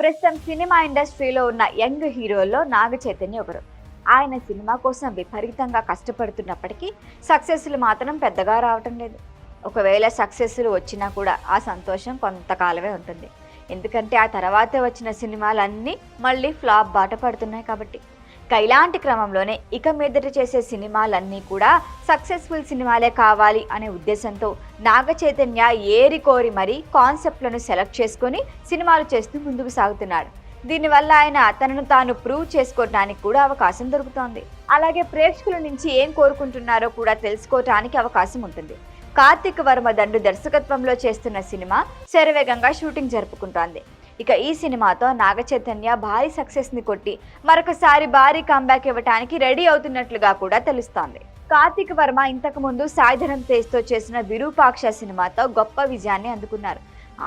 ప్రస్తుతం సినిమా ఇండస్ట్రీలో ఉన్న యంగ్ హీరోల్లో నాగ చైతన్య ఒకరు. ఆయన సినిమా కోసం విపరీతంగా కష్టపడుతున్నప్పటికీ సక్సెస్లు మాత్రం పెద్దగా రావటం లేదు. ఒకవేళ సక్సెస్లు వచ్చినా కూడా ఆ సంతోషం కొంతకాలమే ఉంటుంది. ఎందుకంటే ఆ తర్వాతే వచ్చిన సినిమాలన్నీ మళ్ళీ ఫ్లాప్ బాట పడుతున్నాయి కాబట్టి. ఇలాంటి క్రమంలోనే ఇక మీదట చేసే సినిమాలన్నీ కూడా సక్సెస్ఫుల్ సినిమాలే కావాలి అనే ఉద్దేశంతో నాగ చైతన్య ఏరి కోరి మరీ కాన్సెప్ట్లను సెలెక్ట్ చేసుకొని సినిమాలు చేస్తూ ముందుకు సాగుతున్నాడు. దీనివల్ల ఆయన తనను తాను ప్రూవ్ చేసుకోవడానికి కూడా అవకాశం దొరుకుతోంది. అలాగే ప్రేక్షకుల నుంచి ఏం కోరుకుంటున్నారో కూడా తెలుసుకోవటానికి అవకాశం ఉంటుంది. కార్తిక్ వర్మ దండు దర్శకత్వంలో చేస్తున్న సినిమా శరవేగంగా షూటింగ్ జరుపుకుంటోంది. ఇక ఈ సినిమాతో నాగ చైతన్య భారీ సక్సెస్ ని కొట్టి మరొకసారి భారీ కంబ్యాక్ ఇవ్వడానికి రెడీ అవుతున్నట్లుగా కూడా తెలుస్తోంది. కార్తిక్ వర్మ ఇంతకు ముందు సాయిధరం తేజ్ తో చేసిన విరూపాక్ష సినిమాతో గొప్ప విజయాన్ని అందుకున్నారు.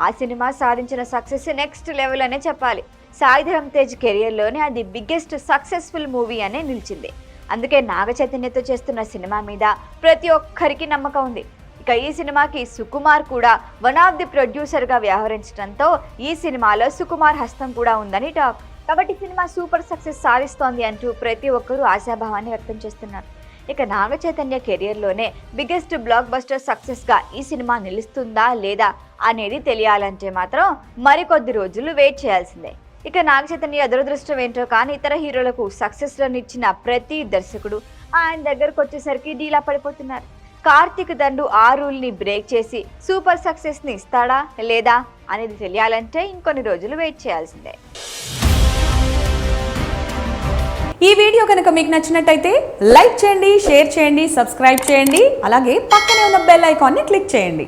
ఆ సినిమా సాధించిన సక్సెస్ నెక్స్ట్ లెవెల్ అనే చెప్పాలి. సాయిధరం తేజ్ కెరియర్లోనే అది బిగ్గెస్ట్ సక్సెస్ఫుల్ మూవీ అనే నిలిచింది. అందుకే నాగ చైతన్యతో చేస్తున్న సినిమా మీద ప్రతి ఒక్కరికి నమ్మకం ఉంది. ఇక ఈ సినిమాకి సుకుమార్ కూడా వన్ ఆఫ్ ది ప్రొడ్యూసర్గా వ్యవహరించడంతో ఈ సినిమాలో సుకుమార్ హస్తం కూడా ఉందని టాక్. కాబట్టి సినిమా సూపర్ సక్సెస్ సాధిస్తోంది అంటూ ప్రతి ఒక్కరూ ఆశాభావాన్ని వ్యక్తం చేస్తున్నారు. ఇక Naga Chaitanya కెరియర్లోనే biggest block buster సక్సెస్గా ఈ సినిమా నిలుస్తుందా లేదా అనేది తెలియాలంటే మాత్రం మరికొద్ది రోజులు వెయిట్ చేయాల్సిందే. ఇక నాగ చైతన్య దురదృష్టం ఏంటో కానీ ఇతర హీరోలకు సక్సెస్లను ఇచ్చిన ప్రతి దర్శకుడు ఆయన దగ్గరకు వచ్చేసరికి డీలా పడిపోతున్నారు. కార్తిక్ దండు ఆ రూల్ని బ్రేక్ చేసి సూపర్ సక్సెస్ని ఇస్తాడా లేదా అనేది తెలియాలంటే ఇంకొన్ని రోజులు వెయిట్ చేయాల్సిందే. ఈ వీడియో కనుక మీకు నచ్చినట్టయితే లైక్ చేయండి, షేర్ చేయండి, సబ్స్క్రైబ్ చేయండి. అలాగే పక్కనే ఉన్న బెల్ ఐకాన్ని క్లిక్ చేయండి.